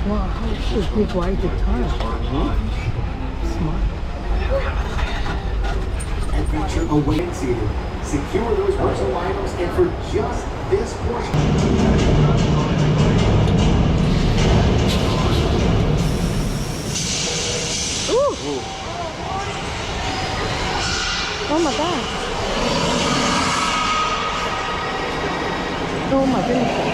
Wow, how should we write the time? Smart. Adventure awaits you. Secure those personal items, and for just this portion. Ooh. Oh my god. Oh my goodness.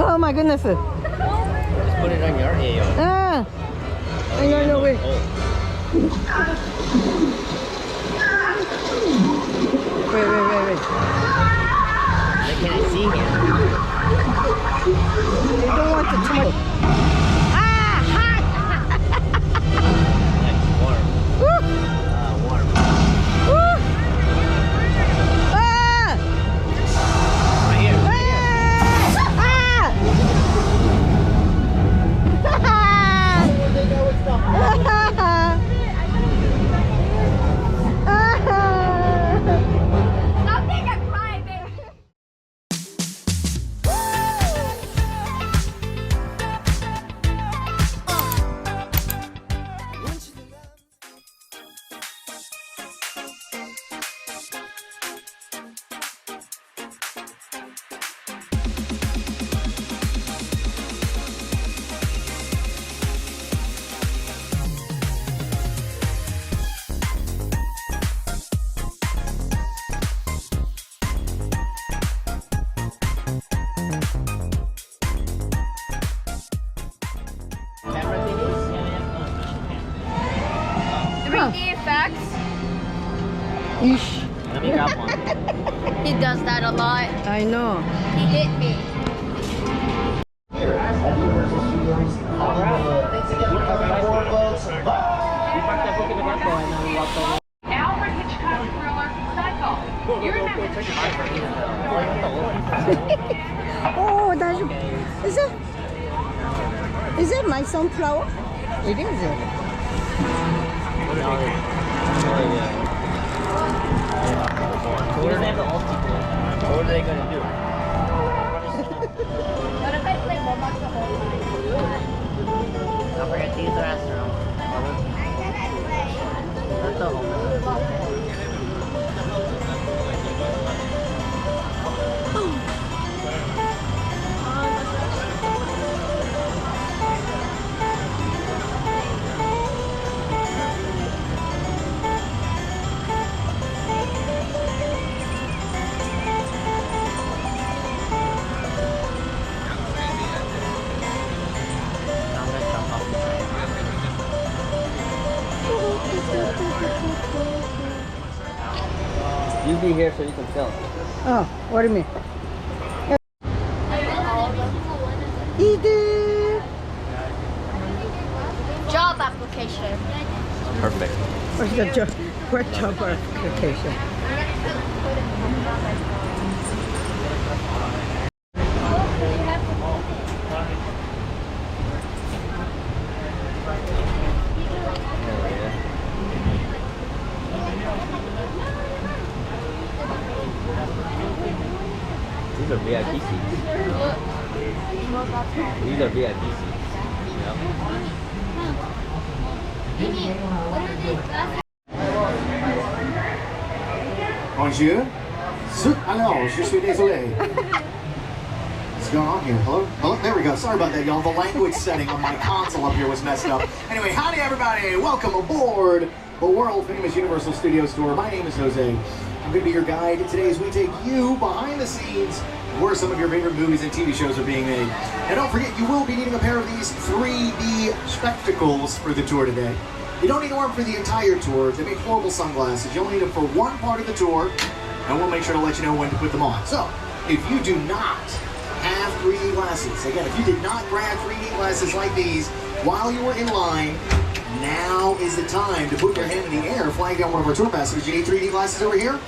Oh my goodness. Just put it on your ear. Ah. No, wait. Wait. They can't see you. You don't want to too much. Ah! That's warm. Warm. Ah! Right here. Camera thingies? Yeah. 3D effects. Ish. Let me grab one. He does that a lot. I know. He hit me. Here at Universal Studios, thanks again for coming aboard, folks. We parked that book in the back door and then we walked over. Alfred Hitchcock thriller Psycho. You remember Oh, that's... Is it my sunflower? It is. What are they going to do? What if I play Roblox the whole time? Don't forget to use the restroom. That's the whole You be here so you can film. Oh, what do you mean? Edith! Job application. Perfect. What's the job? What job application? These are VIP seats. These are VIP seats. Bonjour. Alors, je suis désolé. What's going on here? Hello? Hello? There we go. Sorry about that, y'all. The language setting on my console up here was messed up. Anyway, howdy, everybody. Welcome aboard the world-famous Universal Studios tour. My name is Jose. I'm going to be your guide today as we take you behind the scenes where some of your favorite movies and TV shows are being made. And don't forget, you will be needing a pair of these 3D spectacles for the tour today. You don't need to wear them for the entire tour. They make horrible sunglasses. You only need them for one part of the tour, and we'll make sure to let you know when to put them on. So, if you do not have 3D glasses, again, if you did not grab 3D glasses like these while you were in line, now is is the time to put your hand in the air, flying down one of our tour passengers. You need 3D glasses over here?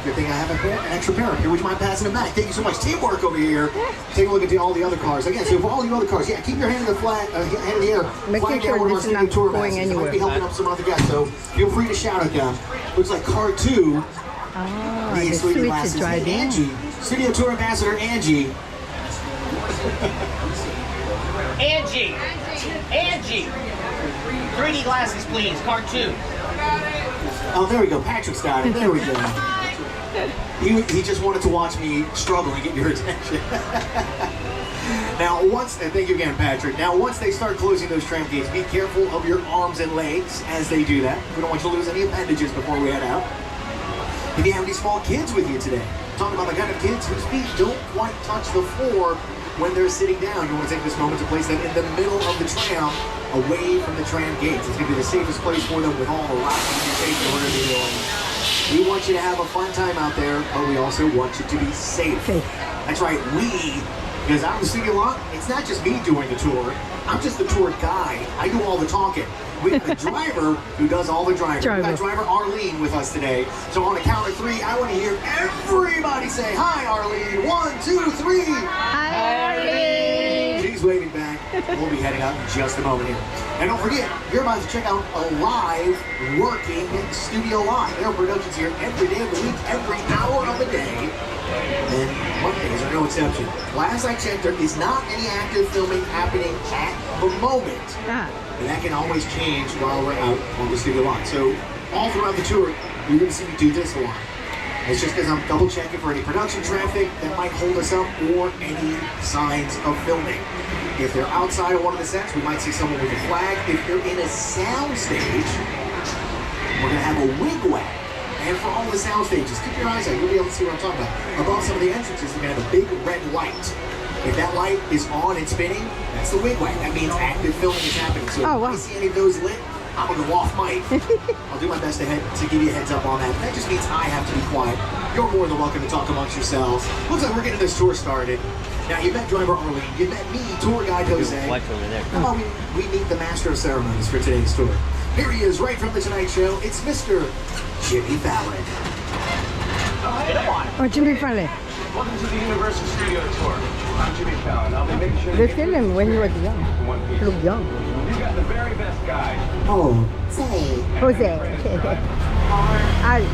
Good thing I have an extra pair. Here, would you mind passing them back? Thank you so much. Teamwork over here. Take a look at all the other cars. Again, so for all you other cars, yeah, keep your hand in the hand in the air. Making sure this is not going anywhere. Might be helping up some other guests, so feel free to shout at them. Looks like car 2. Oh, the needs 3D switch glasses. is right in. Angie, Studio Tour Ambassador Angie. Angie! 3D glasses, please. Car 2. Oh, there we go. Patrick's got it. There we go. He just wanted to watch me struggle and get your attention. Now, and thank you again, Patrick. Now, once they start closing those tram gates, be careful of your arms and legs as they do that. We don't want you to lose any appendages before we head out. If you have any small kids with you today, talking about the kind of kids whose feet don't quite touch the floor when they're sitting down, you want to take this moment to place them in the middle of the tram, away from the tram gates. It's going to be the safest place for them with all the lots of safety in order to do it. We want you to have a fun time out there, but we also want you to be safe. That's right, because out in the studio lot, it's not just me doing the tour. I'm just the tour guide. I do all the talking. We have a driver who does all the driving. We've got driver Arlene with us today. So on a count of 3, I want to hear everybody say, "Hi, Arlene." 1, 2, 3. Hi, Arlene. She's waving back. We'll be heading out in just a moment here. And don't forget, you're about to check out a live working studio lot. There are productions here every day of the week, every hour of the day. And Mondays are no exception. Last I checked, there is not any active filming happening at the moment. And that can always change while we're out on the studio lot. So all throughout the tour, you're going to see me do this a lot. It's just because I'm double checking for any production traffic that might hold us up or any signs of filming. If they're outside of one of the sets, we might see someone with a flag. If they're in a sound stage, we're going to have a wigwag. And for all the sound stages, keep your eyes out. You'll be able to see what I'm talking about. Above some of the entrances, we're going to have a big red light. If that light is on and spinning, that's the wigwag. That means active filming is happening. So if you see any of those lit, I'm going to go off mic. I'll do my best to give you a heads up on that. That just means I have to be quiet. You're more than welcome to talk amongst yourselves. Looks like we're getting this tour started. Now, you met driver Arlene. You met me, tour guide Jose. How about we meet the master of ceremonies for today's tour? Here he is, right from The Tonight Show. It's Mr. Jimmy Fallon. Oh, Jimmy Fallon. Welcome to the Universal Studio Tour. I'm Jimmy Fallon. I'll be making sure They filmed him when he was young. Look young. you got the very best guide. Oh, Jose. Ali.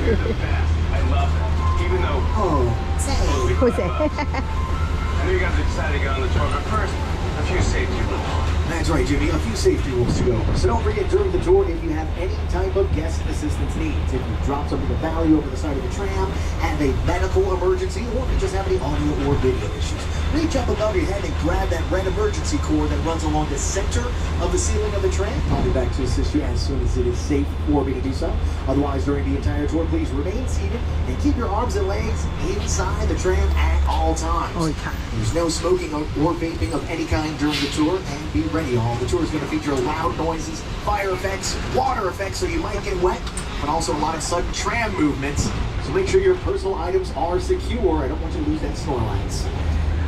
You're the best. I love it. Even though Jose. I know you guys are excited to get on the tour, but first, a few safety rules. that's right, Jimmy. A few safety rules to go. So don't forget during the tour, if you have any type of guest assistance needs, if you drop something of value over the side of the tram, have a medical emergency, or if you just have any audio or video issues, reach up above your head and grab that red emergency cord that runs along the center of the ceiling of the tram. I'll be back to assist you as soon as it is safe for me to do so. Otherwise, during the entire tour, please remain seated and keep your arms and legs inside the tram at all times. There's no smoking or vaping of any kind during the tour, and be ready. All the tour is going to feature loud noises, fire effects, water effects, so you might get wet, but also a lot of sudden tram movements. So make sure your personal items are secure. I don't want you to lose that Snorlax.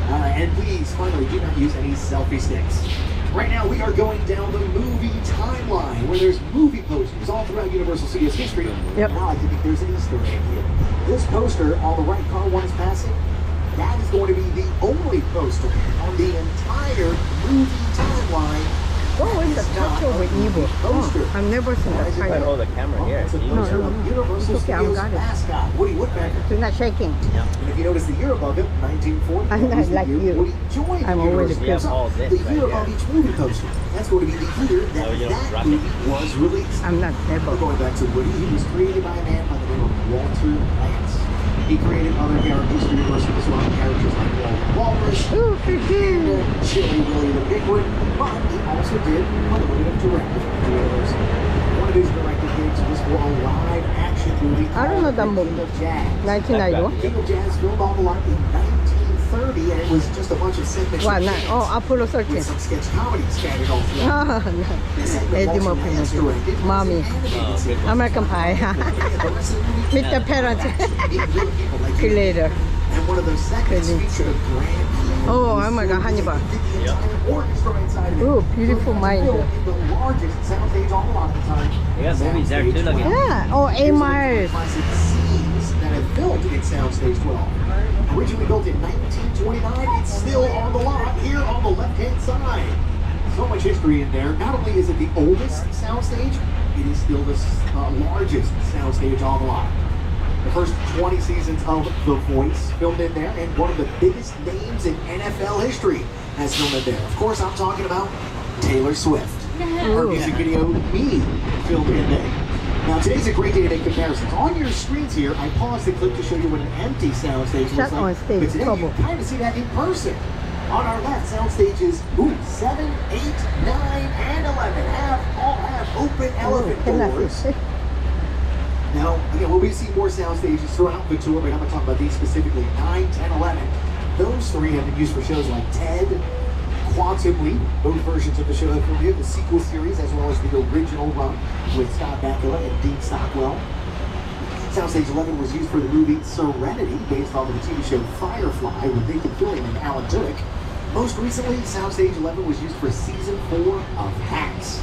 And please, finally, do not use any selfie sticks. Right now, we are going down the movie timeline, where there's movie posters all throughout Universal Studios history. Now I think there's an Easter egg here. This poster on the right car one is passing. That is going to be the only poster on the entire movie timeline. Oh, it's a picture with evil. Oh, I've never seen that I kind. hold the camera here. It's a poster of Universal It's okay, I've Studios got it. mascot, Woody Woodpecker. It's not shaking. And if you notice the year above it, 1940, I'm that not was the like year you. Woody joined I'm the always Universal We have Studios. all this The right year here. of each movie poster. That's going to be the year that Oh, you don't that rock it. movie was released. I'm not We're able. going back to Woody. He was created by a man by the name of Walter Lantz. He created other characters for Universal as well, characters like Walrus, Ooh, freaking. Chili Willy the Penguin, but he also did a little bit of directing for Universal. One of his directed gigs was for a live action movie I don't know called that King movie. of Jazz. 1991. King of Jazz filmed on the lot in 1930, and it was just a bunch of segments What? with Oh, Apollo 13. with some sketch comedy scattered all throughout. Oh, no. This segment Eddie Walter Murphy. Lantz directed was Mommy. an animated series. American Pie. Meet the parents. Meet real people like you. Later. And one of those segments Really? featured a grand piano Oh, oh my God, Hannibal. Oh, beautiful mind. The largest soundstage on the lot at the time. They got movies there too, look at Yeah. Oh, Here's some of the Amars. classic scenes that have built in Soundstage 12. Originally built in 1929, it's still on the lot here on the left-hand side. So much history in there. Not only is it the oldest soundstage, it is still the largest soundstage on the lot. The first 20 seasons of The Voice filmed in there, and one of the biggest names in NFL history has filmed in there. Of course, I'm talking about Taylor Swift. Her music video, Me, filmed in there. Now, today's a great day to make comparisons. On your screens here, I paused the clip to show you what an empty soundstage looks Shut on like. stage, But today, trouble. you kind of see that in person. On our left, soundstage is 7, 8, 9, and 11. All have open elephant doors. Now, again, we'll be seeing more sound stages throughout the tour, but I'm going to talk about these specifically. 9, 10, 11. Those three have been used for shows like Ted, Quantum Leap. Both versions of the show have premiered, the sequel series, as well as the original run with Scott Bakula and Dean Stockwell. Soundstage 11 was used for the movie Serenity, based off of the TV show Firefly with Nathan Fillion and Alan Tudyk. Most recently, Soundstage 11 was used for season 4 of Hacks.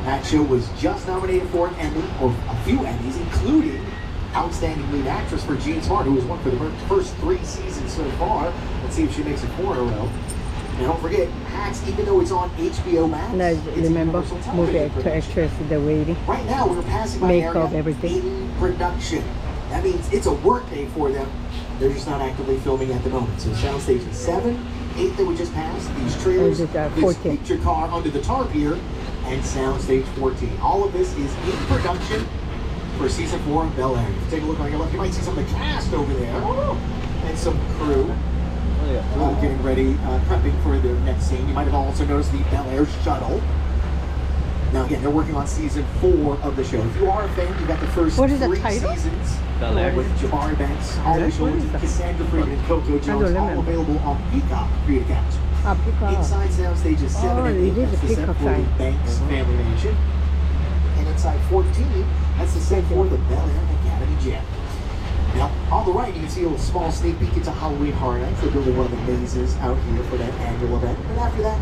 That show was just nominated for an Emmy, or a few Emmys, including Outstanding Lead Actress for Jean Smart, who has won for the first 3 seasons so far. Let's see if she makes it 4 in a row. And don't forget, Hacks, even though it's on HBO Max, And I it's a remember Universal movie television actor, production. actress, the waiting. Right now, we're passing by Makeup, an area everything. in production. That means it's a work day for them. They're just not actively filming at the moment. So Soundstage 7, 8 that we just passed, these trailers, And this 14. picture car under the tarp here, and Soundstage 14. All of this is in production for season 4 of Bel Air. If you take a look on your left, you might see some of the cast over there and some crew getting ready, prepping for their next scene. You might have also noticed the Bel Air shuttle. Now again, they're working on season 4 of the show. If you are a fan, you got the first What is the 3 title? seasons Bel Air. with Jabari Banks, Holly What Shores, is that? Cassandra Freeman, and Coco Jones, all remember. available on Peacock Free Account. Peacock. Inside Soundstages 7 Oh, and it 8, is that's a the set Peacock for the sign. Banks Family Mansion. And inside 14, that's the set for the Bel Air Academy Gym. Now, on the right, you can see a little small sneak peek into Halloween Horror Nights. They're building one of the mazes out here for that annual event. And after that,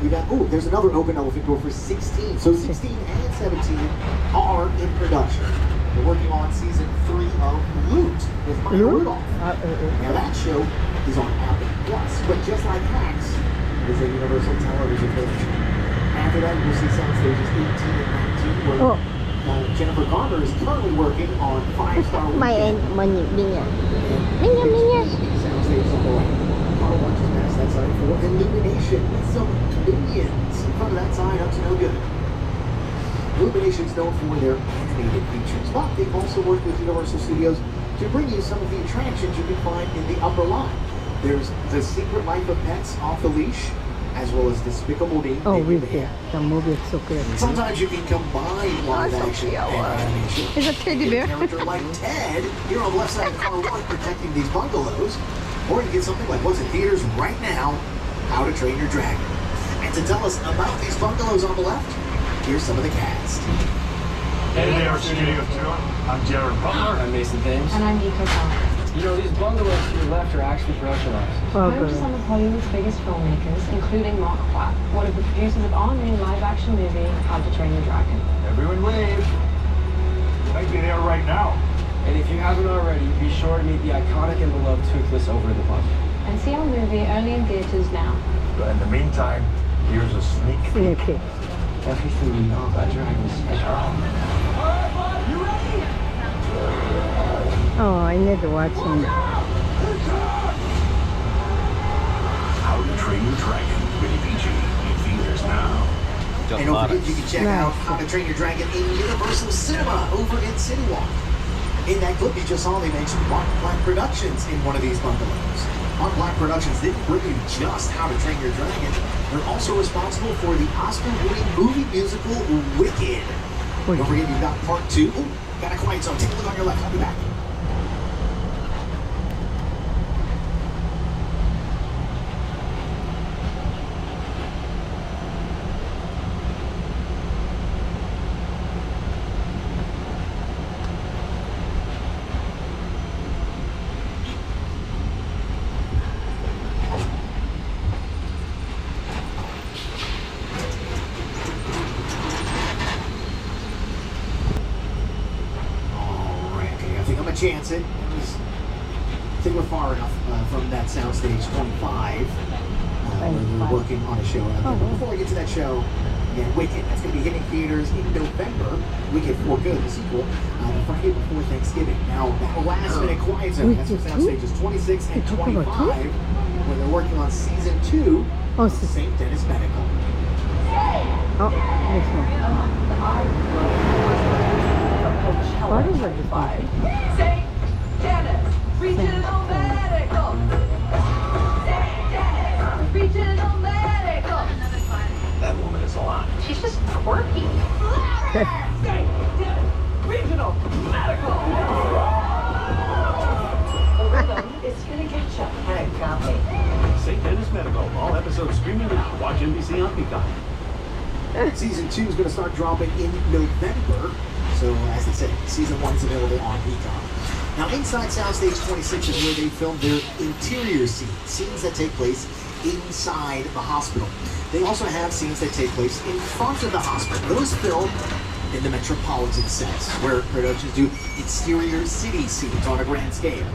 we got, there's another open elephant door for 16. So 16 and 17 are in production. They're working on season 3 of Loot with Maya Rudolph. Now that show is on Apple Plus, but just like Hacks, it is a Universal television version. After that, we'll see Soundstages 18 and 19, where Jennifer Garner is currently working on 5-star My Weekend. money, Minya. Soundstage on the right. Car watches past that side for Illumination with some minions in front of that side, up to no good. Illumination's known for their animated features, but they've also worked with Universal Studios to bring you some of the attractions you can find in the upper line. There's The Secret Life of Pets Off the Leash, as well as Despicable Me. Oh, Baby with Bear. the movie is so good. Sometimes you can combine live action and animation. It's a teddy bear. Get a character like Ted here on the left side of car 1 protecting these bungalows. Or you get something like what's in theaters right now, How to Train Your Dragon. And to tell us about these bungalows on the left, here's some of the cast. Hey there, Studio Tour. I'm Jared Butler. I'm Mason Thames. And I'm Nico Fowler. You know, these bungalows to your left are actually production lines. Oh, Home to some good. of Hollywood's biggest filmmakers, including Mark Platt, one of the producers of our new live-action movie, How to Train Your Dragon. Everyone wave. Might be there right now. And if you haven't already, be sure to meet the iconic and beloved Toothless over in the plaza. And see our movie early in theaters now. But in the meantime, here's a sneak peek. Okay. Everything we know about dragons is wrong. Oh, I need to watch him. How to Train Your Dragon. Rated PG. In theaters now. And don't forget, you can check out How to Train Your Dragon in Universal Cinema over in City Walk. In that clip you just saw, they mentioned Mark Black Productions in one of these bungalows. Mark Black Productions didn't bring you just How to Train Your Dragon. They're also responsible for the Oscar-winning movie musical Wicked. Don't forget, you've got part 2. Ooh, got a quiet zone. Take a look on your left. I'll be back. chance it. I think we're far enough from that soundstage 25 where we're working on a show. Before we get to that show, again, Wicked, that's going to be hitting theaters in November. Wicked for Good, the sequel, the Friday before Thanksgiving. Now, that last minute quiet zone, that's for soundstages 26 and 25, where they're working on season 2 of St. Dennis Medical. Oh, this one. What is it? St. Dennis Regional Medical. St. Dennis Regional Medical. That woman is a lot. She's just quirky. St. Dennis Regional Medical. The rhythm is gonna get you. Hey, copy. St. Dennis Medical. All episodes streaming now. Watch NBC on Peacock. Season 2 is going to start dropping in November. So, as I said, season 1 is available on Peacock. Now, inside Soundstage 26 is where they filmed their interior scenes that take place inside the hospital. They also have scenes that take place in front of the hospital. Those filmed in the metropolitan sets, where productions do exterior city scenes on a grand scale.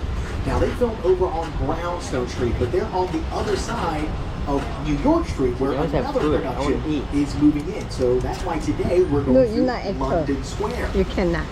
Now, they filmed over on Brownstone Street, but they're on the other side of New York Street, where another production is moving in. So that's why today we're going to London Square. You cannot.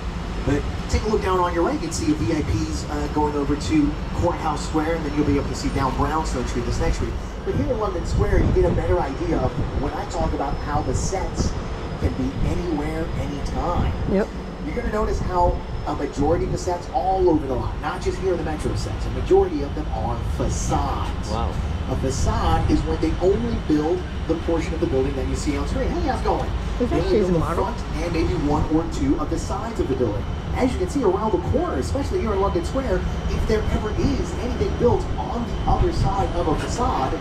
But take a look down on your right and see VIPs going over to Courthouse Square, and then you'll be able to see down Brownstone Street, this next street. But here in London Square, you get a better idea of when I talk about how the sets can be anywhere, anytime. Yep. You're going to notice how a majority of the sets all over the lot, not just here in the Metro sets, a majority of them are facades. Wow. A facade is when they only build the portion of the building that you see on screen. Hey, how's it going? Is They that only she's build a the model? front and maybe one or two of the sides of the building. As you can see around the corner, especially here in London Square, if there ever is anything built on the other side of a facade,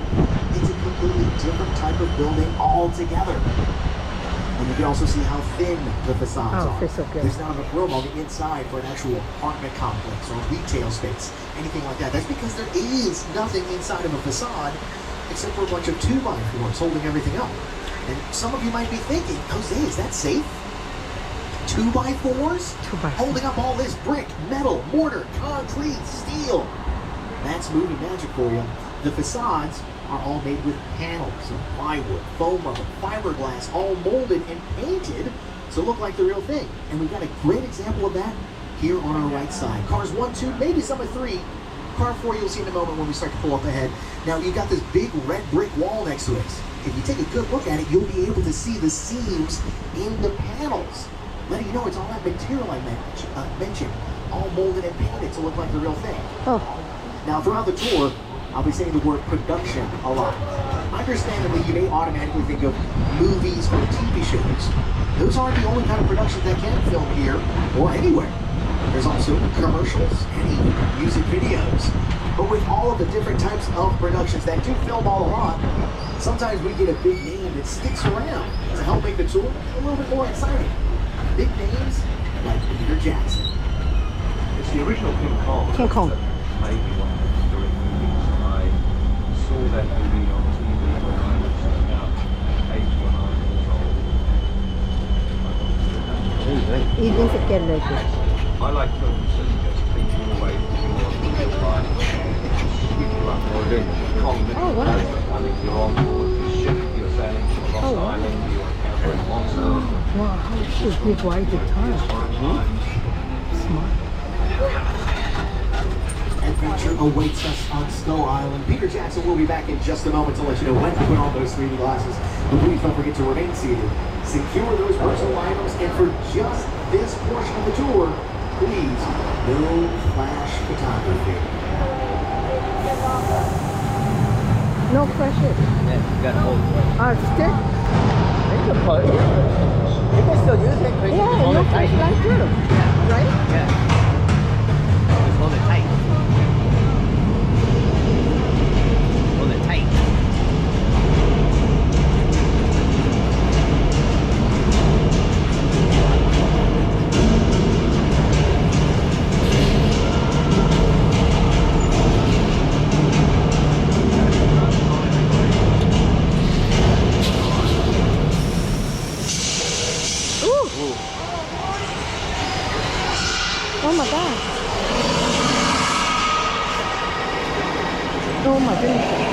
it's a completely different type of building altogether. And you can also see how thin the facades are. they're so good. There's not enough room on the inside for an actual apartment complex or retail space, anything like that. That's because there is nothing inside of a facade except for a bunch of 2x4s holding everything up. And some of you might be thinking, Jose, is that safe? 2x4s? 2x4. Holding up all this brick, metal, mortar, concrete, steel. That's movie magic for you. The facades are all made with panels of plywood, foam rubber, fiberglass, all molded and painted to look like the real thing. And we've got a great example of that here on our right side. Cars 1, 2, maybe some of 3. Car 4 you'll see in a moment when we start to pull up ahead. Now you've got this big red brick wall next to it. If you take a good look at it, you'll be able to see the seams in the panels, letting you know it's all that material I mentioned, all molded and painted to look like the real thing. Oh. Now throughout the tour, I'll be saying the word production a lot. Understandably, you may automatically think of movies or TV shows. Those aren't the only kind of productions that can film here or anywhere. There's also commercials and even music videos. But with all of the different types of productions that do film all a lot, sometimes we get a big name that sticks around to help make the tour a little bit more exciting. Big names like Peter Jackson. It's the original King Kong. King Kong. Maybe one of the during movies. I saw that movie on TV when I was about 8 when I was old. You didn't get like this. I like films that just take you away from your real life. Sweep you up or doing Kong. Oh, wow. I think you're on board the ship, you're sailing to a lost island, you're encountering monsters. Wow, how should JWYao TV? Smart. Adventure awaits us on Skull Island. Peter Jackson will be back in just a moment to let you know when to put on those 3D glasses. But please don't forget to remain seated, secure those personal items, and for just this portion of the tour, please, no flash photography. No pressure. Yeah, you got to hold it. Stick? You can put it. You can still use it because you can hold no it tight. flashlight too. Right? Yeah. Just hold it tight. Hold it tight. Oh my God. Oh my goodness.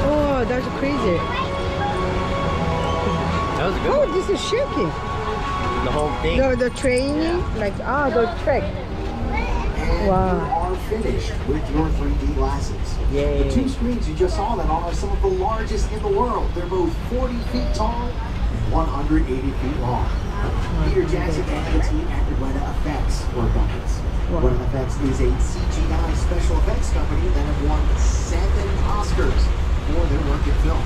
Oh, that's crazy. That was good. Oh, this is shaking. The whole thing. The training, like the track. And Wow. you are finished with your 3D glasses. Yay. The two screens you just saw that are some of the largest in the world. They're both 40 feet tall and 180 feet long. Peter Jackson and the team at JWYao Effects work on this. JWYao Effects is a CGI special effects company that have won 7 Oscars for their work in film.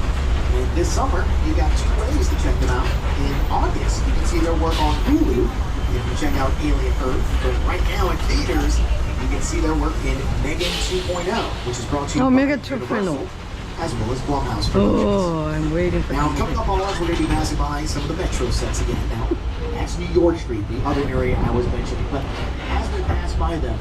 And this summer, you got 2 ways to check them out. In August, you can see their work on Hulu. You can check out Alien Earth. But right now in theaters, you can see their work in Megan 2.0, which is brought to you by Megan Universal, 2.0. as well as Blumhouse Productions. Oh, I'm waiting for Now, that. coming up on us, we're going to be passing by some of the Metro sets again. Now, that's New York Street, the other area I was mentioning. But as we pass by them,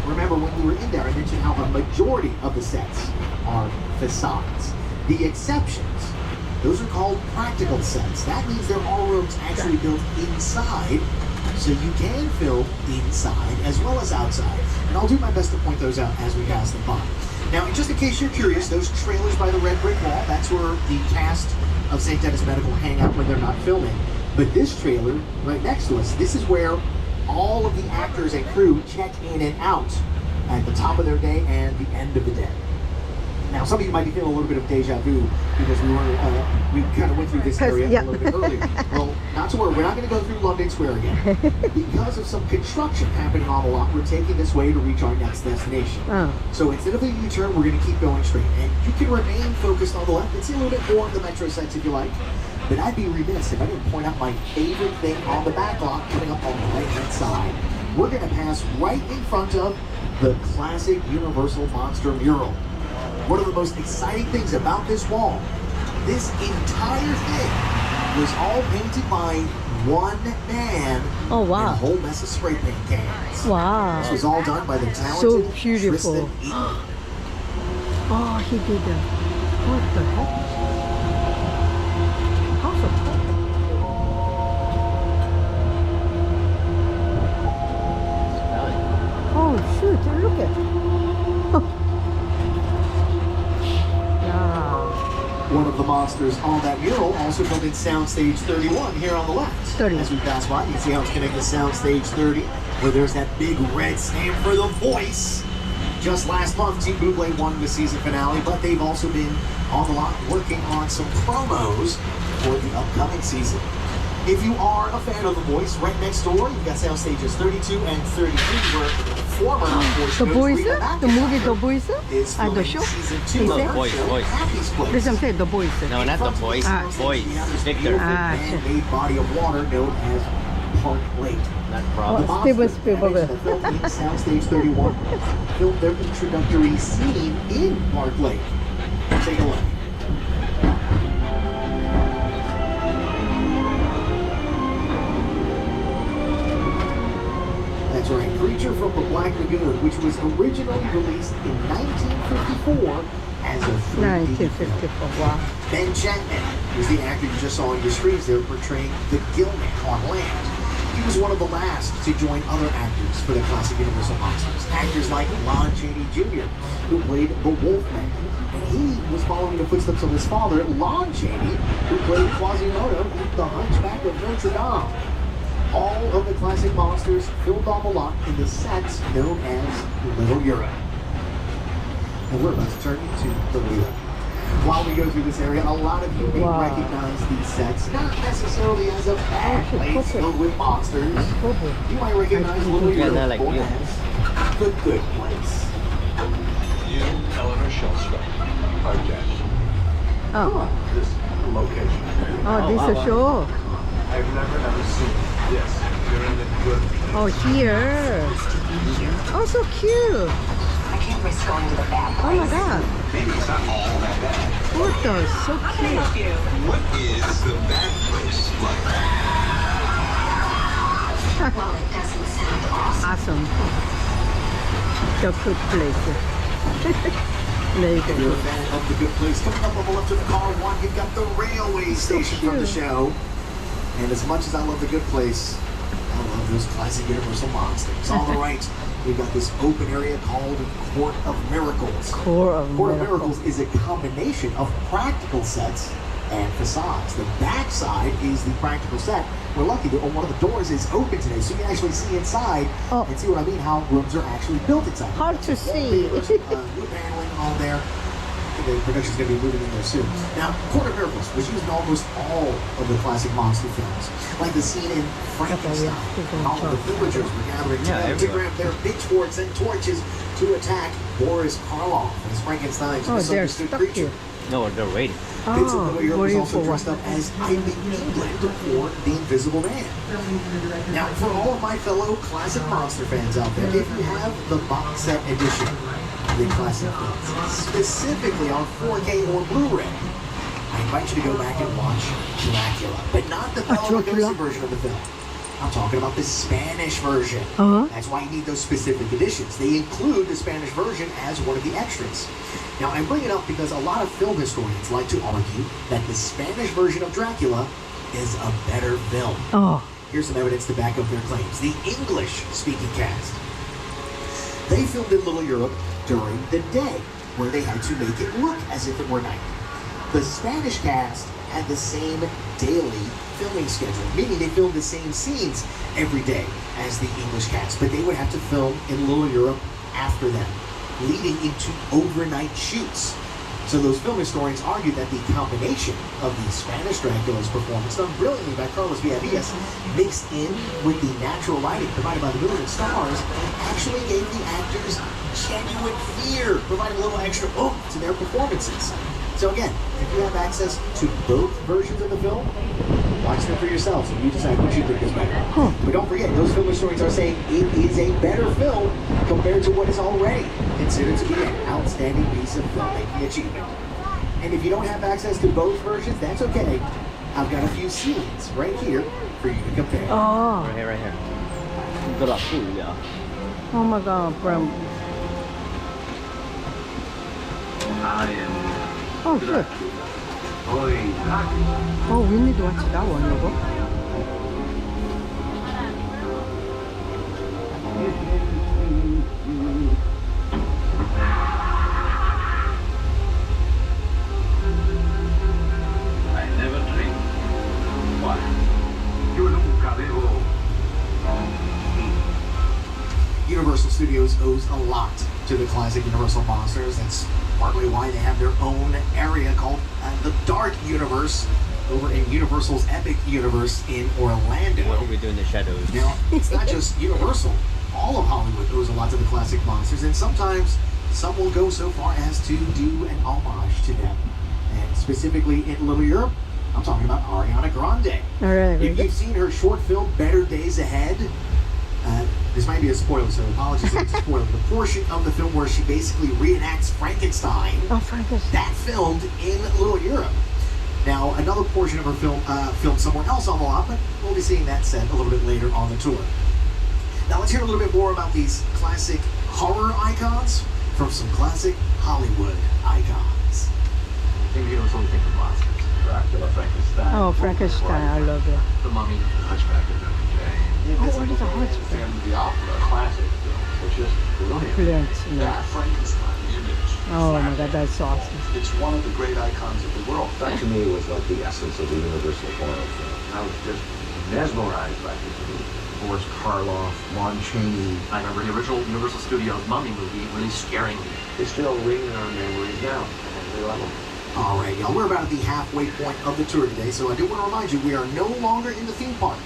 remember when we were in there, I mentioned how a majority of the sets are facades. The exceptions, those are called practical sets. That means there are rooms actually built inside, so you can film inside as well as outside. And I'll do my best to point those out as we pass them by. Now, just in case you're curious, those trailers by the red brick wall, that's where the cast of St. Dennis Medical hang out when they're not filming. But this trailer right next to us, this is where all of the actors and crew check in and out at the top of their day and the end of the day. Now, some of you might be feeling a little bit of deja vu because we kind of went through this area a little bit earlier. Well, not to worry, we're not going to go through London Square again. Because of some construction happening on the lot, we're taking this way to reach our next destination. So instead of a U-turn, we're going to keep going straight. And you can remain focused on the left and see a little bit more of the Metro sets if you like. But I'd be remiss if I didn't point out my favorite thing on the back lot coming up on the right-hand side. We're going to pass right in front of the classic Universal Monster mural. One of the most exciting things about this wall, this entire thing was all painted by one man. Oh, wow. In a whole mess of spray paint cans. Wow. This was all done by the talented So beautiful. Tristan Eaton. Oh, he did that. What the heck? How's it? Oh, shoot. Look at it. One of the monsters on that mural also built in Soundstage 31 here on the left. 30. As we pass by, you can see how it's connected to Soundstage 30, where there's that big red stamp for The Voice. Just last month, Team Buble won the season finale, but they've also been on the lot working on some promos for the upcoming season. If you are a fan of The Voice, right next door, you've got Soundstages 32 and 33, where former The Voice? The movie The Voice? is The filming show? season 2 Is of it? her Voice, show, Voice. Happy's Place. This I'm saying, The Voice. No, not the voice. Voice. Victor. Man-made body of water known as Park Lake. Not The problem. Steven monsters Spielberg. managed to film in Soundstage 31 filmed their introductory scene in Park Lake. Take a look. That's right, Creature from the Black Lagoon, which was originally released in 1954 as a 3D film. 1954. Wow. Ben Chapman was the actor you just saw on your screens there portraying the Gillman on land. He was one of the last to join other actors for the classic Universal monsters. Actors like Lon Chaney Jr., who played the Wolfman. And he was following the footsteps of his father, Lon Chaney, who played Quasimodo in The Hunchback of Notre Dame. All of the classic monsters filmed on the lot in the sets known as Little Europe. And we're about to turn into Little Europe. While we go through this area, a lot of you may recognize these sets, not necessarily as a bad place filled with monsters. You might recognize Little Europe as the good place. You, Eleanor Shellstrop, are Jack. Oh, This location. oh, this is a show. I've never ever seen this during the good. Oh, here. Oh, so cute. I can't risk going to the bad Oh my God. Maybe it's not all that bad. Photos, so cute. What is the bad place like? Well, it doesn't sound awesome. Awesome. The good place. Very If you're a good. fan of the good place, coming up on the left of the car one, you've got the railway station from the show. And as much as I love the good place, I love those classic Universal monsters. On the right, we've got this open area called Court of Miracles. Court of Court of Miracles. Miracles is a combination of practical sets and facades. The back side is the practical set. We're lucky that one of the doors is open today, so you can actually see inside and see what I mean, how rooms are actually built inside. Hard to see. Wood paneling all there. The production's going to be moving in there soon. Now, Court of Miracles was used in almost all of the classic monster films, like the scene in Frankenstein. All of the villagers were gathering together to grab their pitchforks and torches to attack Boris Karloff as Frankenstein's Oh, they're misunderstood stuck creature. here. No, they're waiting. Vincent Oh, Little Europe was waiting also for dressed what? up as Ivy England or the Invisible Man. Now, for all of my fellow classic monster fans out there, if you have the box set edition of the classic films, specifically on 4K or Blu-ray, I invite you to go back and watch Dracula, but not the Bela Dracula? Lugosi version of the film. I'm talking about the Spanish version. That's why you need those specific editions. They include the Spanish version as one of the extras. Now, I bring it up because a lot of film historians like to argue that the Spanish version of Dracula is a better film. Oh, Here's some evidence to back up their claims. The English-speaking cast. They filmed in Little Europe during the day, where they had to make it look as if it were night. The Spanish cast had the same daily filming schedule, meaning they filmed the same scenes every day as the English cast, but they would have to film in Little Europe after them, leading into overnight shoots. So those film historians argue that the combination of the Spanish Dracula's performance, done brilliantly by Carlos Villalobos, mixed in with the natural lighting provided by the moon and stars, actually gave the actors genuine fear, providing a little extra oomph to their performances. So again, if you have access to both versions of the film, watch them for yourselves and you decide which you think is better. But don't forget, those film historians are saying it is a better film compared to what is already considered to be an outstanding piece of filmmaking achievement. And if you don't have access to both versions, that's okay. I've got a few scenes right here for you to compare. oh, Right here, right here. Good luck, yeah. oh my God, bro. I am Oh, good. going back. Oh, we need to watch that one, Logo. I never drink. Why? Yo nunca bebo. Universal Studios owes a lot to the classic Universal monsters. That's partly why they have their own area called the Dark Universe over in Universal's Epic Universe in Orlando. What are we doing in the shadows? Now, it's not just Universal. All of Hollywood owes a lot to the classic monsters, and sometimes some will go so far as to do an homage to them. And specifically in Little Europe, I'm talking about Ariana Grande. All right. If you've seen her short film, Better Days Ahead, this might be a spoiler, so apologies if it's a spoiler. The portion of the film where she basically reenacts Frankenstein, Oh, Frankenstein. that filmed in Little Europe. Now, another portion of her film filmed somewhere else on the lot, but we'll be seeing that set a little bit later on the tour. Now let's hear a little bit more about these classic horror icons from some classic Hollywood icons. Maybe you know something from Plaza. Dracula, Frankenstein. Oh, Frankenstein, I love it. The Mummy, The Hunchback of Notre Dame. Oh, what is a hunchback? Phantom of the Opera, classic films. They're just brilliant. Brilliant. That Frankenstein image. Oh my God, that's awesome. It's one of the great icons of the world. That to me was like the essence of the universal horror film. I was just mesmerized by this movie. Boris Karloff, Lon Chaney. I remember the original Universal Studios Mummy movie really scaring me. It's still ringing in our memories now. And we love them. All right, y'all, we're about at the halfway point of the tour today, so I do want to remind you, we are no longer in the theme park.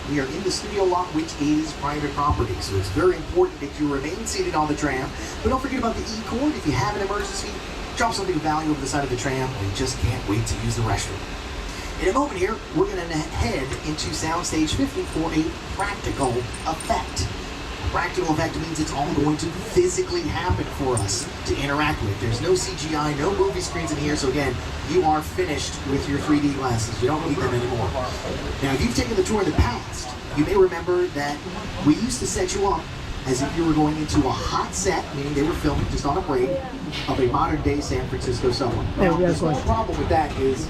We are in the studio lot, which is private property, so it's very important that you remain seated on the tram. But don't forget about the E-cord. If you have an emergency, drop something of value over the side of the tram. We just can't wait to use the restroom. In a moment here, we're going to head into Soundstage 50 for a practical effect. Practical effect means it's all going to physically happen for us to interact with. There's no CGI, no movie screens in here, so again, you are finished with your 3D glasses. You don't need them anymore. Now, if you've taken the tour in the past, you may remember that we used to set you up as if you were going into a hot set, meaning they were filming just on a break, of a modern-day San Francisco subway. Now, the small problem with that is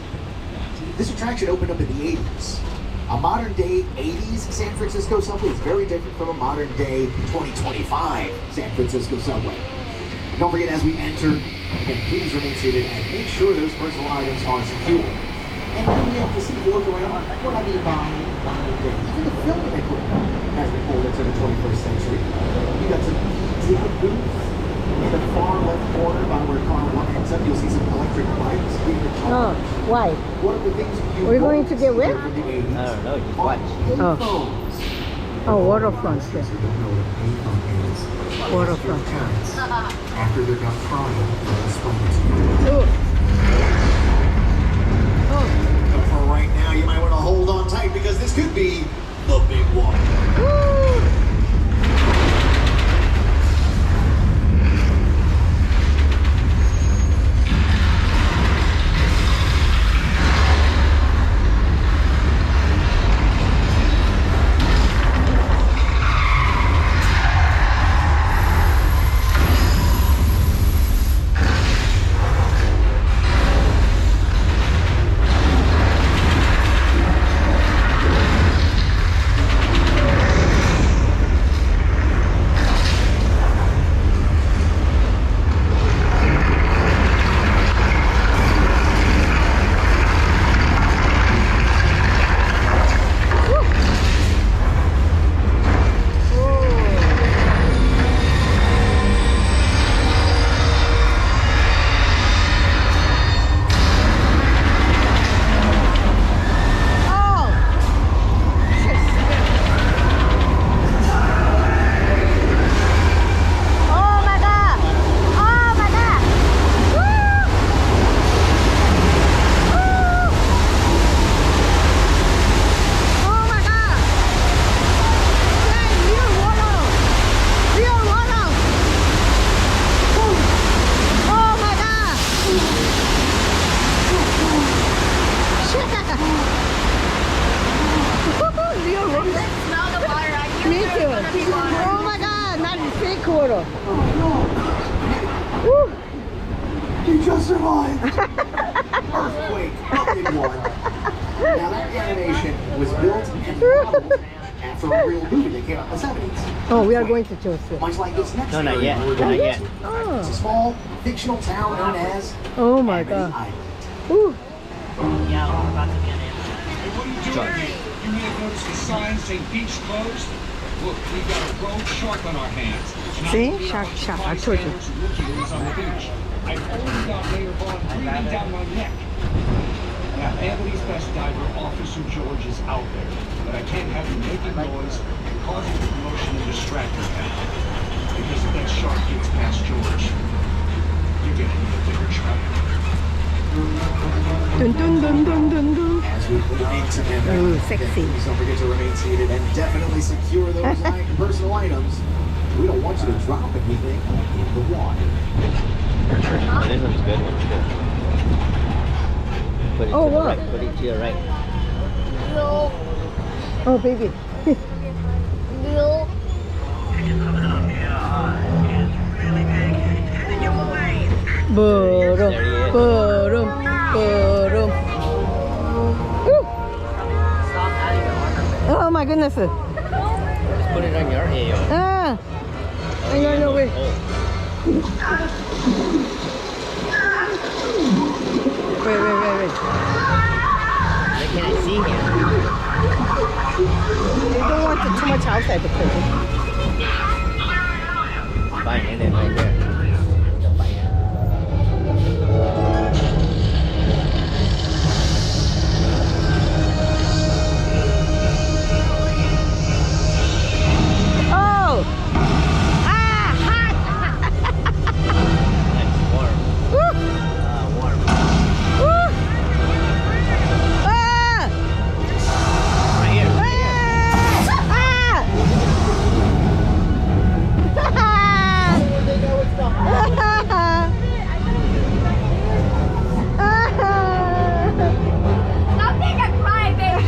this attraction opened up in the 80s. A modern-day 80s San Francisco subway is very different from a modern-day 2025 San Francisco subway. Don't forget, as we enter, again, please remain seated and make sure those personal items are secure. And when you have to see the look around, what I mean by modern-day, even the filming equipment has been pulled into the 21st century. You got some exhibit booths in the far left corner by where car 1 ends up. You'll see some electric lights. Oh, why? One of the things you We're going to get wet? from the 80s I don't know, just watch. Oh. phones. Oh, waterfront. So you don't know what a payphone is. Waterfront. Your parents, after they're done crying, they'll explain it to you. Oh. Oh. But for right now, you might want to hold on tight because this could be the big one. Woo. Water. Woo. You just survived! Earthquake, up in one. Now that animation was built and modeled after a real movie that came out in the 70s. Oh, we are going to Joseph. Much like this next No, not area yet. we're Not going yet. to. Oh. It's a small fictional town known as Oh my Amity God. Island. Woo. Yeah, we're about to get in. Hey, what are you doing here? You may have noticed the sign saying beach closed. Look, we've got a rogue shark on our hands. It's not See? gonna be Shark, our shark, I told you. bystanders and rookies on the beach. I've already got Mayor Vaughn breathing down my neck. Now, Amity's best diver, Officer George, is out there. But I can't have him making noise, causing commotion, and distracting him. Because if that shark gets past George, you're gonna need a bigger truck. Dun dun dun dun dun dun. As we move into them, Ooh, sexy. please don't forget to remain seated and definitely secure those personal items. We don't want you to drop anything in the water. This one's good. One's good. Put it Oh, to the what? right. Put it to your right. Oh, baby. Boom, boom, boom. Stop adding the water. Oh my goodness. Just put it on your ear. Ah. No, wait. Wait. They can't see him. They don't want too much outside the prison. Fine, and then right there. The bite. Oh! Ah! Hot! That's warm. Woo! Warm. Woo! Ah! Right here. Stop being a crybaby!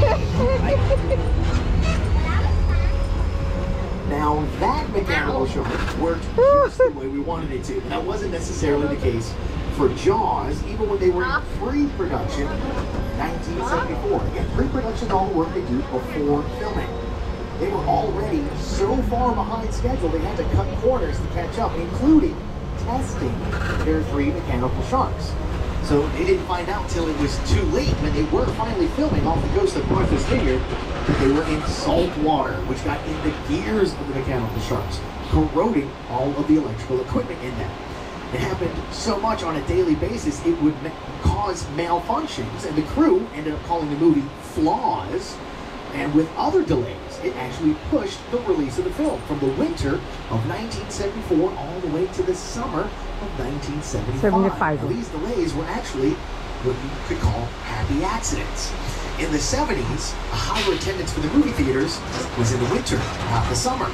Now that mechanical shark worked just the way we wanted it to. That wasn't necessarily the case for Jaws, even when they were in pre-production in 1974. Again, pre-production is all the work they do before filming. They were already so far behind schedule they had to cut corners to catch up, including testing their 3 mechanical sharks. So they didn't find out till it was too late when they were finally filming off the coast of Martha's Vineyard that they were in salt water, which got in the gears of the mechanical sharks, corroding all of the electrical equipment in them. It happened so much on a daily basis it would cause malfunctions, and the crew ended up calling the movie flaws. And with other delays, it actually pushed the release of the film from the winter of 1974 all the way to the summer of 1975. Now, these delays were actually what you could call happy accidents. In the 70s, a higher attendance for the movie theaters was in the winter, not the summer.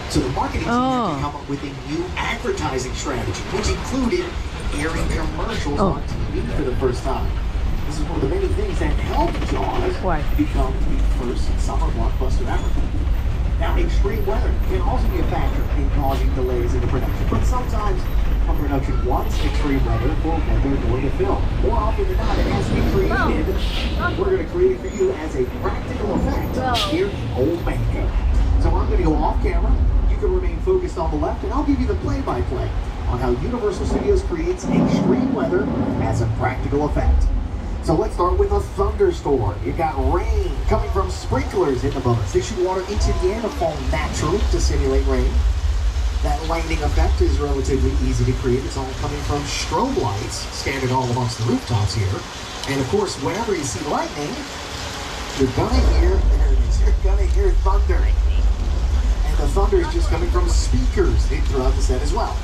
So the marketing team had to come up with a new advertising strategy, which included airing commercials on TV for the first time. This is one of the many things that helped Jaws become the first summer blockbuster ever. Now, extreme weather can also be a factor in causing delays in the production, but sometimes a production wants extreme weather for when they're going to film. More often than not, it has to be created. We're going to create it for you as a practical effect here in Old Mango. So I'm going to go off camera. You can remain focused on the left, and I'll give you the play-by-play on how Universal Studios creates extreme weather as a practical effect. So let's start with a thunderstorm. You've got rain coming from sprinklers in above us. They shoot water into the air to fall naturally to simulate rain. That lightning effect is relatively easy to create. It's all coming from strobe lights scattered all amongst the rooftops here. And of course, whenever you see lightning, you're gonna hear, there it is, you're gonna hear thundering. And the thunder is just coming from speakers throughout the set as well.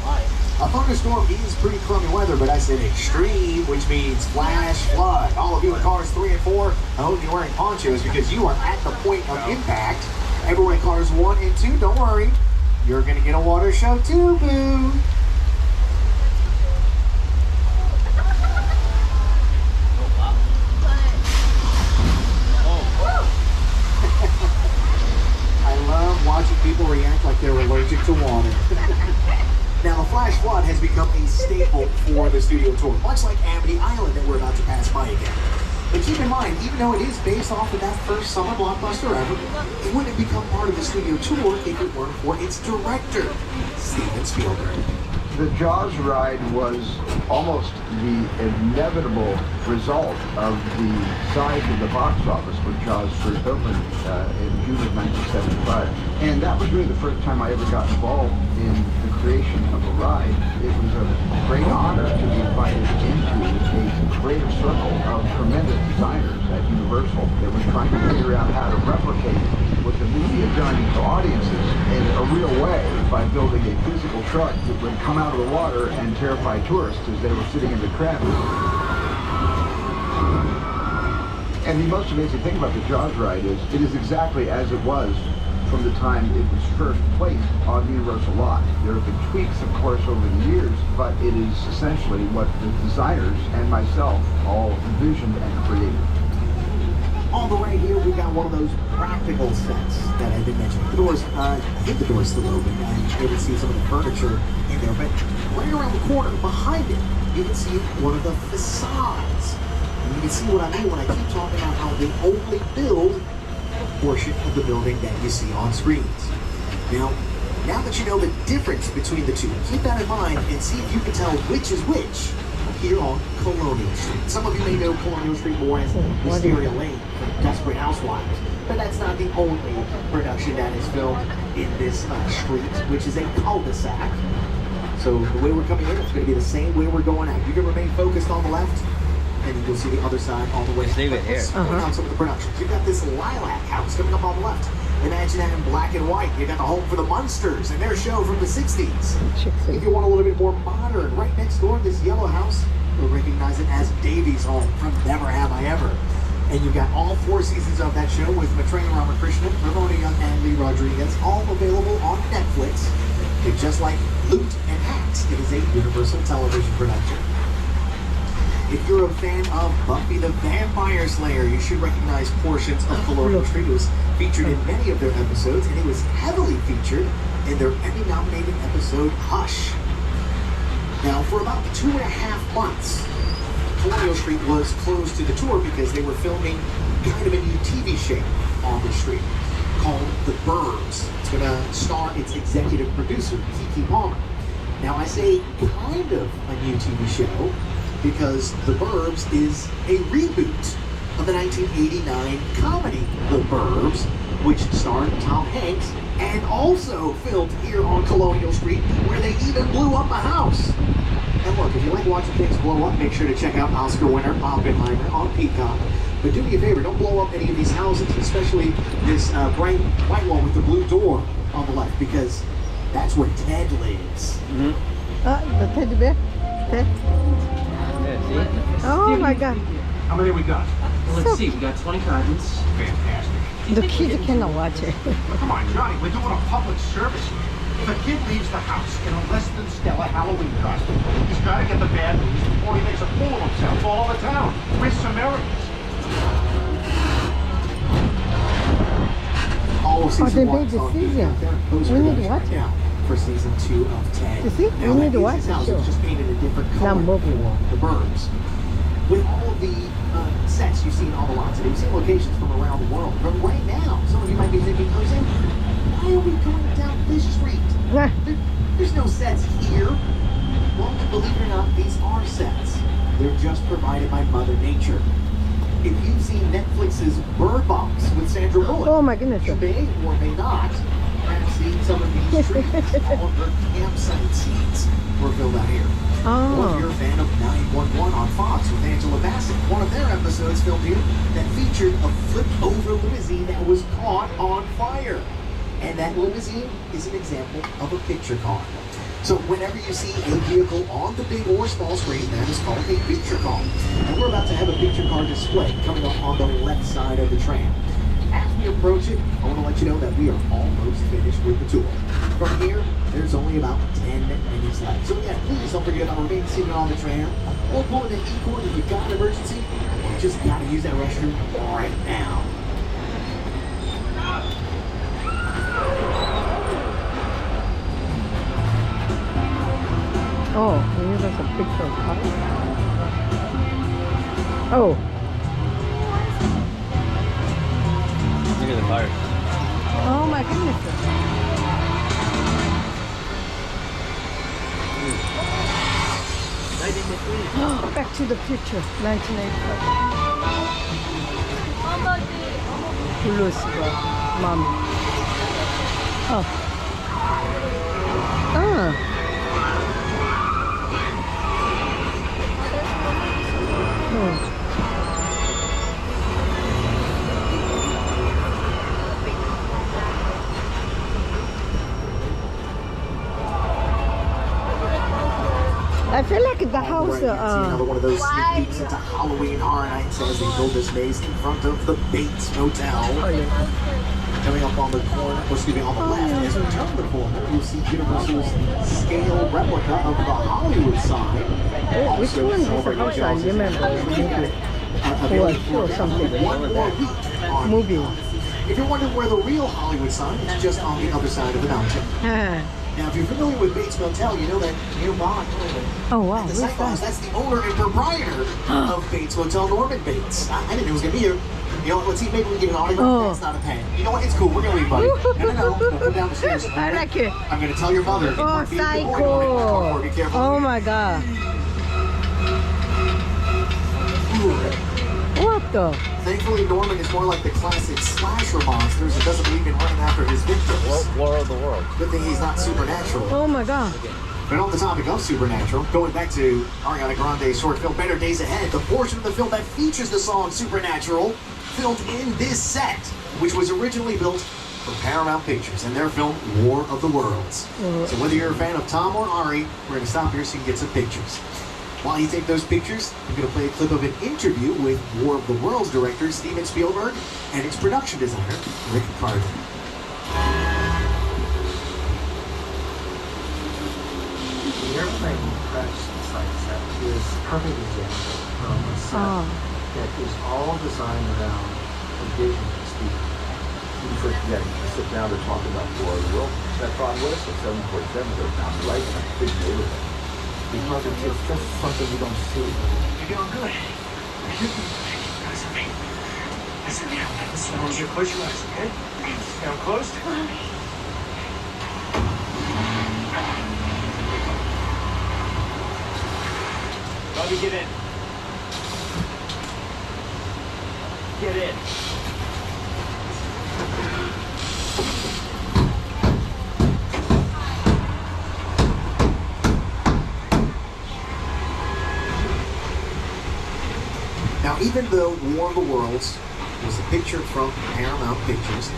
A thunderstorm means pretty crummy weather, but I said extreme, which means flash flood. All of you in cars 3 and 4, I hope you're wearing ponchos because you are at the point of impact. Everyone in cars 1 and 2, don't worry. You're going to get a water show too, boo. I love watching people react like they're allergic to water. Now, the flash flood has become a staple for the studio tour, much like Amity Island that we're about to pass by again. But keep in mind, even though it is based off of that first summer blockbuster ever, it wouldn't have become part of the studio tour if it weren't for its director, Steven Spielberg. The Jaws ride was almost the inevitable result of the size of the box office when Jaws first opened in June of 1975. And that was really the first time I ever got involved in the creation of a ride. It was a great honor to be invited into a creative circle of tremendous designers at Universal that were trying to figure out how to replicate what the movie had done to audiences in a real way by building a physical truck that would come out of the water and terrify tourists as they were sitting in the crowd. And the most amazing thing about the Jaws ride is it is exactly as it was from the time it was first placed on the Universal lot. There have been tweaks, of course, over the years, but it is essentially what the designers and myself all envisioned and created. On the right here, we've got one of those practical sets that I've been mentioning. The doors, I think the door's still open. I'm able to see some of the furniture in there, but right around the corner behind it, you can see one of the facades. And you can see what I mean when I keep talking about how they only build a portion of the building that you see on screens. Now that you know the difference between the two, keep that in mind and see if you can tell which is which here on Colonial Street. Some of you may know Colonial Street more as Wisteria Lane from Desperate Housewives, but that's not the only production that is filmed in this street, which is a cul-de-sac. So the way we're coming in, it's going to be the same way we're going out. You can remain focused on the left, and you'll see the other side on the way. Leave it here. Let's point out some of the productions. You've got this lilac house coming up on the left. Imagine that in black and white. You got the home for the Munsters and their show from the 60s. If you want a little bit more modern, right next door, this yellow house, you'll recognize it as Davy's home from Never Have I Ever. And you've got all 4 seasons of that show with Maitreya Ramakrishnan, Ramona Young, and Lee Rodriguez, all available on Netflix. And just like Loot and Hacks, it is a Universal Television production. If you're a fan of Buffy the Vampire Slayer, you should recognize portions of Colonial Street. It was featured in many of their episodes, and it was heavily featured in their Emmy-nominated episode, Hush. Now, for about 2.5 months, Colonial Street was closed to the tour because they were filming kind of a new TV show on the street called The Burbs. It's going to star its executive producer, Kiki Palmer. Now, I say kind of a new TV show because The Burbs is a reboot of the 1989 comedy The Burbs, which starred Tom Hanks and also filmed here on Colonial Street, where they even blew up a house. And look, if you like watching things blow up, make sure to check out Oscar winner Oppenheimer on Peacock. But do me a favor, don't blow up any of these houses, especially this bright white one with the blue door on the left, because that's where Ted lives. The teddy bear? Ted? Oh my God. How many we got? Well, let's see. We got 20 cartons. Fantastic. The kids cannot watch it. Come on, Johnny, we're doing a public service here. If a kid leaves the house in a less than stellar Halloween costume, he's got to get the bad news before he makes a fool of himself all over town. We're Samaritans. All of season they one made is the on season. Peacock. Those We need to productions watch right it. now for season 2 of Ted. You see? Now, We need to that watch his the house show. is just painted a different color Not movie. for the Burbs. With all of the sets you've seen on the lots, and you've seen locations from around the world. But right now, some of you might be thinking, Jose, why are we going down this street? There's no sets here. Well, believe it or not, these are sets. They're just provided by Mother Nature. If you've seen Netflix's Bird Box with Sandra Bullock, Oh my goodness. you may or may not have seen some of these trees. All of her campsite scenes were filmed out here. Or if you're a fan of 911 on Fox with Angela Bassett, one of their episodes filmed here that featured a flipped-over limousine that was caught on fire. And that limousine is an example of a picture car. So whenever you see a vehicle on the big or small screen, that is called a picture car. And we're about to have a picture car display coming up on the left side of the tram. As we approach it, I want to let you know that we are almost finished with the tour. From here, there's only about 10 minutes left. So yeah, please don't forget about remaining seated on the tram or pulling an E-cord if you've got an emergency. You just got to use that restroom right now. Oh, here's a picture of car. Oh. Look at the fire. Oh my goodness. Back to the Future, 1985. Blues, Mom. Oh. Ah. I feel like the house. See another one of those sneak peeks into Halloween Horror Nights as they build this maze in front of the Bates Motel. Coming up on the corner, or excuse me, on the left, as we turn the corner, you'll see Universal's scale replica of the Hollywood sign. Oh, which one is the house? I remember. Or something. One more week on Movie. If you're wondering where the real Hollywood sign is, just on the other side of the mountain. Now, if you're familiar with Bates Motel, you know that Neil Bond. Oh, wow. And the Who's site boss, that? that's the owner and proprietor of Bates Motel, Norman Bates. I didn't know he was going to be here. You know what, let's see, maybe we can get an autograph. Oh. That's not a pen. You know what, it's cool. We're going to leave, buddy. No. Don't come down the stairs. I like it. I'm going to tell your mother. Oh, Be a good boy, psycho. Be careful. Oh, my God. What the? Thankfully, Norman is more like the classic slasher monsters and doesn't believe in running after his victims. War of the World. Good thing he's not supernatural. Oh, my God. But on the topic of supernatural, going back to Ariana Grande's short film Better Days Ahead, the portion of the film that features the song Supernatural filmed in this set, which was originally built for Paramount Pictures and their film War of the Worlds. So whether you're a fan of Tom or Ari, we're going to stop here so you can get some pictures. While you take those pictures, I'm going to play a clip of an interview with War of the Worlds director Steven Spielberg and its production designer, Rick Carter. The airplane crash site set is a perfect example of a set that is all designed around a vision of Steve. You forget, you sit down to talk about War of the World. That's on West at 747 goes down the right in a big neighborhood. Because it's just something you don't see. You're doing good. Listen now. Listen, close your eyes, okay? Now closed. Bobby, get in. Get in. Now, even though War of the Worlds was a picture from Paramount Pictures,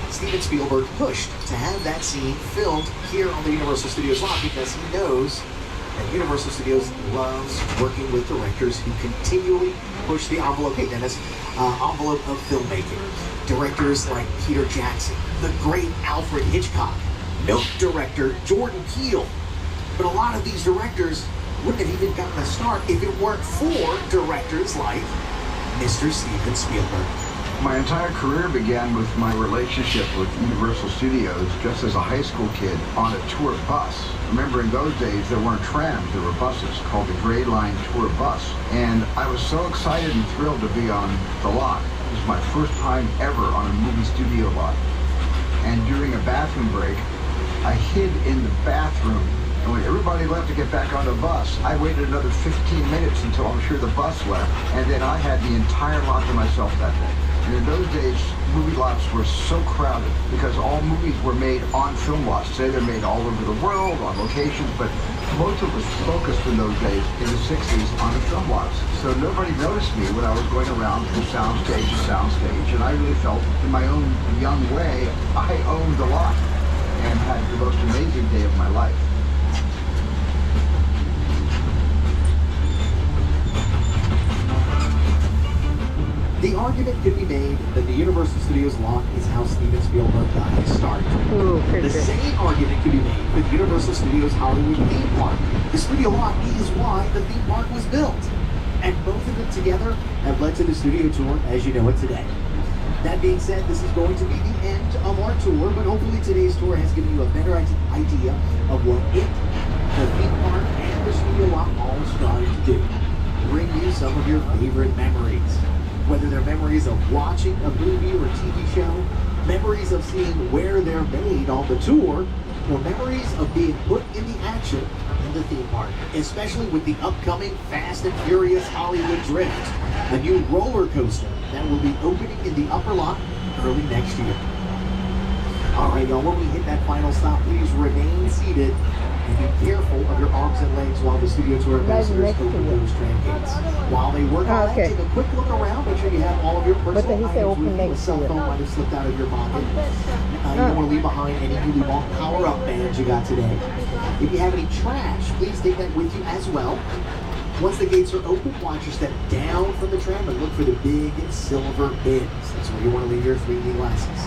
Steven Spielberg pushed to have that scene filmed here on the Universal Studios lot because he knows that Universal Studios loves working with directors who continually push the envelope. Hey, Dennis, envelope of filmmaking. Directors like Peter Jackson, the great Alfred Hitchcock, Nope director Jordan Peele. But a lot of these directors wouldn't have even gotten a start if it weren't for directors like Mr. Steven Spielberg. My entire career began with my relationship with Universal Studios just as a high school kid on a tour bus. Remember, in those days, there weren't trams, there were buses called the Gray Line Tour Bus. And I was so excited and thrilled to be on the lot. It was my first time ever on a movie studio lot. And during a bathroom break, I hid in the bathroom. And when everybody left to get back on the bus, I waited another 15 minutes until I'm sure the bus left. And then I had the entire lot to myself that day. And in those days, movie lots were so crowded because all movies were made on film lots. Today they're made all over the world, on locations, but most of it was focused in those days, in the 60s, on the film lots. So nobody noticed me when I was going around from soundstage to soundstage, and I really felt, in my own young way, I owned the lot and had the most amazing day of my life. The argument could be made that the Universal Studios lot is how Steven Spielberg got his start. The same argument could be made with Universal Studios Hollywood theme park. The studio lot is why the theme park was built. And both of them together have led to the studio tour as you know it today. That being said, this is going to be the end of our tour, but hopefully today's tour has given you a better idea of what it, the theme park, and the studio lot all strive to do. Bring you some of your favorite memories. Whether they're memories of watching a movie or a TV show, memories of seeing where they're made on the tour, or memories of being put in the action in the theme park, especially with the upcoming Fast and Furious Hollywood Drift, a new roller coaster that will be opening in the upper lot early next year. All right, y'all, when we hit that final stop, please remain seated and be careful of your arms and legs while the studio tour ambassadors open those tram gates. While they work on that, take a quick look around, make sure you have all of your personal items with you. A cell phone might have slipped out of your pocket. You don't want to leave behind any newly bought power-up bands you got today. If you have any trash, please take that with you as well. Once the gates are open, watch your step down from the tram and look for the big silver bins. That's where you want to leave your 3D glasses.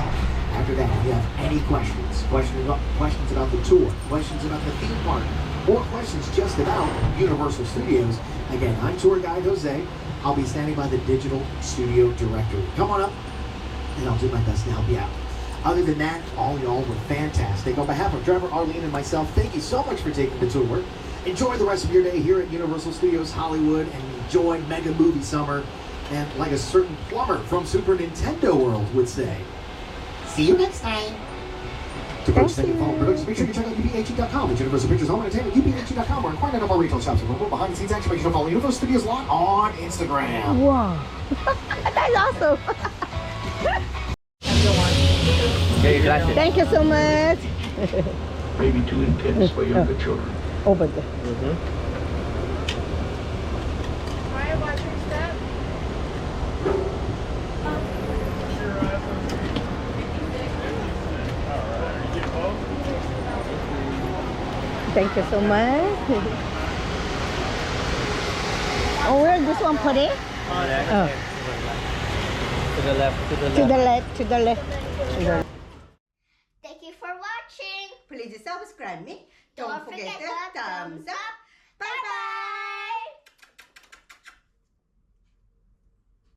After that, if you have any questions about the tour, questions about the theme park, or questions just about Universal Studios, again, I'm tour guide Jose. I'll be standing by the digital studio directory. Come on up, and I'll do my best to help you out. Other than that, all y'all were fantastic. On behalf of driver Arlene and myself, thank you so much for taking the tour. Enjoy the rest of your day here at Universal Studios Hollywood and enjoy Mega Movie Summer. And like a certain plumber from Super Nintendo World would say, see you next time. To purchase any follow products, make sure you check out UBHE.com at Universal Pictures Home Entertainment, UBHE.com, or inquire at our retail shops. And for behind the scenes action, make sure to follow Universal Studios Lot on Instagram. Wow. That's awesome. Thank you so much. Maybe too intense for younger children. Over there. Thank you so much. Oh, where this one put it? Oh. To the left, to the left. To the left, to the left. To the left. Thank you for watching. Please subscribe me. Don't forget the thumbs up.